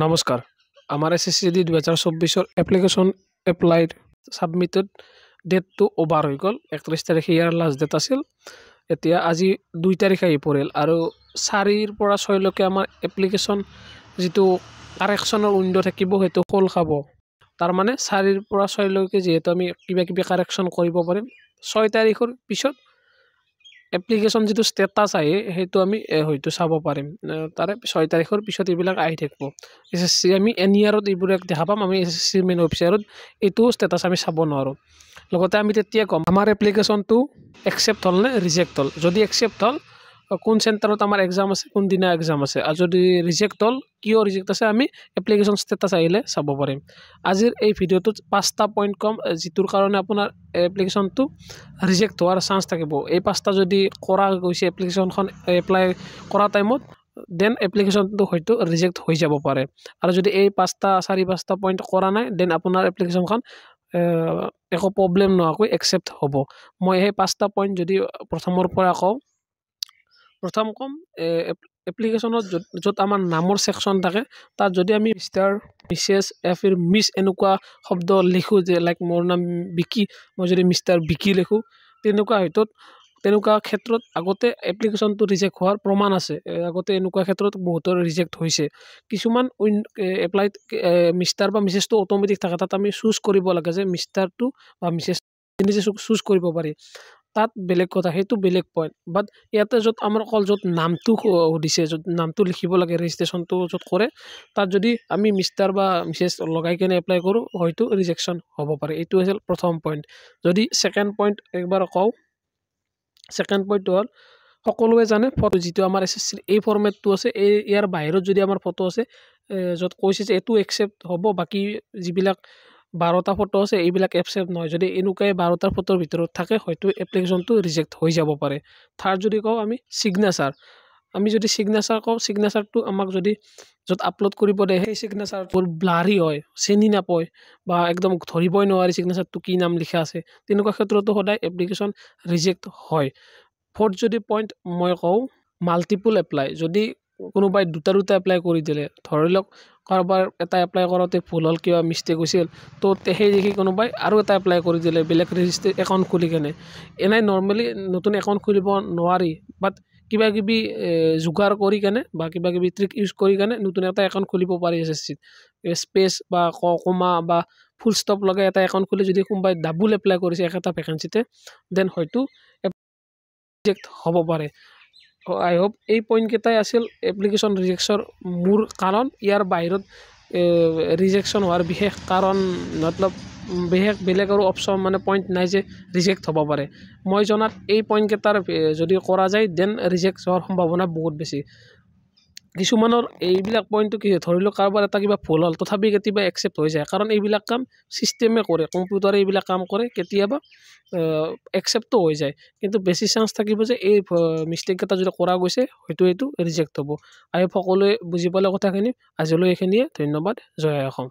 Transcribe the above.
নমস্কাৰ আমাৰ SSCD 2024 application applied submitted ডেটটো ওভাৰ হৈ গ'ল 31 তাৰিখে ইয়াৰ লাষ্ট ডেট আছিল এতিয়া আজি 2 তাৰিখ আহি পৰিল আৰু 4 পৰা 6 লৈকে আমাৰ এপ্লিকেশ্যন যেটো কাৰেকশ্যনৰ উইন্ডো থাকিব হেতু খোল খাব তাৰ মানে 4 পৰা 6 লৈকে যেহেতু আমি কিবা কাৰেকশ্যন কৰিব পাৰিম 6 তাৰিখৰ পিছত এপ্লিকেশ্যন যেটো স্ট্যাটাস আহে হেতু আমি হয়তো চাব পাৰিম তাৰে 6 তাৰিখৰ পিছত এইবিলাক আহি থাকিব SSC আমি এনিয়াৰত এইবিলাক দেখা পাম আমি SSC মেইন ওয়েবসাইটত এটো স্ট্যাটাস আমি চাব নোৱাৰো লগতে আমি তেতিয়া কম আমাৰ এপ্লিকেশ্যনটো একসেপ্ট হল নে ৰিজেক্ট হল যদি একসেপ্ট হল কোন সেন্টাৰত আমাৰ এক্সাম আছে কোন দিনা এক্সাম আছে আৰু যদি ৰিজেক্ট হল কিয় ৰিজেক্ট আছে আমি এপ্লিকেশ্যন স্ট্যাটাস আহিলে চাব পাৰিম আজিৰ এই ভিডিওটোত 5টা পইণ্ট কম যিটোৰ কাৰণে আপোনাৰ এপ্লিকেশ্যনটো ৰিজেক্ট হোৱাৰ চান্স থাকিব এই 5টা যদি কৰা গৈছে এপ্লিকেশ্যনখন এপ্লাই কৰা টাইমত দেন এপ্লিকেশ্যনটো হয়তো ৰিজেক্ট হৈ যাব পাৰে আৰু যদি এই 4-5টা পইণ্ট কৰা নাই দেন আপোনাৰ এপ্লিকেশ্যনখন একো প্ৰবলেম নোহোৱাকৈ একসেপ্ট হ'ব মই এই 5টা পইণ্ট যদি প্ৰথমৰ পৰা কওঁ প্ৰথম কম এপ্লিকেশ্যনত য'ত আমাৰ নামৰ সেকশন থাকে তাত যদি আমি মিস্টাৰ মিসেস এফিৰ মিস এনেকুৱা শব্দ লিখো যে লাইক মোৰ নাম বিকি মই যদি মিস্টাৰ বিকি লিখো তেনেকুৱা ক্ষেত্ৰত আগতে এপ্লিকেশ্যনটো ৰিজেক্ট হোৱাৰ প্ৰমাণ আছে আগতে এনেকুৱা ক্ষেত্ৰত বহুতৰ ৰিজেক্ট হৈছে কিছুমান এপ্লাইড মিস্টাৰ বা মিসেসটো অটোমেটিক থাকে তাত আমি চুজ কৰিব লাগে যে মিস্টাৰটো বা মিসেস নিজে চুজ কৰিব পাৰি তাত বেলেগ কথা হেতু বেলেগ পইণ্ট বাট ইয়াতে য'ত আমাৰ কল য'ত নামটো দিছে য'ত নামটো লিখিব লাগে ৰেজিষ্ট্ৰেচনটো য'ত কৰে তাত যদি আমি মিস্টাৰ বা মিসেস লগাই কেনে এপ্লাই কৰো হয়তো ৰিজেকশন হ'ব পাৰে এইটো আছিল প্ৰথম পইণ্ট যদি সেকেন্ড পইণ্ট একবাৰ কওঁ সেকেন্ড পইণ্ট হল সকলোৱে জানে ফটো যেটো আমাৰ SSC এই ফৰম্যাটটো আছে এই ইয়াৰ বাহিৰত যদি আমাৰ ফটো আছে য'ত কৈছে যে এটো একসেপ্ট হ'ব বাকি যিবিলাক 12টা ফটো আছে এইবিলাক একসেপ্ট নহয় যদি এনেকুৱাই 12টা ফটোৰ ভিতৰত থাকে হয়তো এপ্লিকেশ্যনটো ৰিজেক্ট হৈ যাব পাৰে থাৰ্ড যদি কওঁ আমি সিগনেচাৰ আমি যদি সিগনেচাৰ কওঁ সিগনেচাৰটো আমাক যদি য'ত আপলোড কৰিব দে সেই সিগনেচাৰটো ব্লাৰি হয় চেনি নাপয় বা একদম ধৰিবই নোৱাৰি সিগনেচাৰটো কি নাম লিখা আছে তেনেকুৱা ক্ষেত্ৰতো সদায় এপ্লিকেশ্যন ৰিজেক্ট হয় ফৰ্থ যদি পইণ্ট মই কওঁ মাল্টিপল এপ্লাই যদি কোনোবাই দুটা এপ্লাই কৰি দিলে ধৰি লওক কাৰোবাৰ এটা এপ্লাই কৰোতে ভুল হল কিবা মিস্টেক হৈছিল তো সেই দেখি কোনোবাই আৰু এটা এপ্লাই কৰি দিলে বেলেগ ৰেজিষ্টাৰ একাউণ্ট খুলি কেনে এনাই নৰ্মেলি নতুন একাউণ্ট খুলিব নোৱাৰি বাট কিবা যোগাৰ কৰি কেনে বা কিবা ট্ৰিক ইউজ কৰি কেনে নতুন এটা একাউণ্ট খুলিব পাৰি SSC স্পেস বা কমা বা ফুল ষ্টপ লগাই এটা একাউণ্ট খুলি যদি কোনোবাই ডাবল এপ্লাই কৰিছে একটা ভ্যাকেন্সিতে দেন হয়তো ৰিজেক্ট হ'ব পাৰে I hope এই পইণ্ট কেইটাই আছিল এপ্লিকেশ্যন ৰিজেকশ্যন মূল কাৰণ ইয়াৰ বাহিৰত ৰিজেকশ্যন হোৱাৰ বিশেষ কাৰণ মতলব বিশেষ বেলেগ আৰু অপচন মানে পইণ্ট নাই যে ৰিজেক্ট হ'ব পাৰে মই জনাত এই পইণ্ট কেইটাৰ যদি কৰা যায় দেন ৰিজেক্ট হোৱাৰ সম্ভাৱনা বহুত বেছি কিছুমানৰ এইবিলাক পইণ্টটো কি ধৰি লওক কাৰোবাৰ এটা কিবা ভুল হল তথাপি কেতিয়াবা একসেপ্ট হৈ যায় কাৰণ এইবিলাক কাম সিস্টেমে কৰে কম্পিউটাৰে এইবিলাক কাম কৰে কেতিয়াবা একসেপ্টটো হৈ যায় কিন্তু বেছি চান্স থাকিব যে এই মিস্টেক এটা যদি কৰা গৈছে হয়তো এইটো ৰিজেক্ট হ'ব আই সকলোৱে বুজি পালে কথাখিনি আজিলৈ এইখিনিয়ে ধন্যবাদ জয় অসম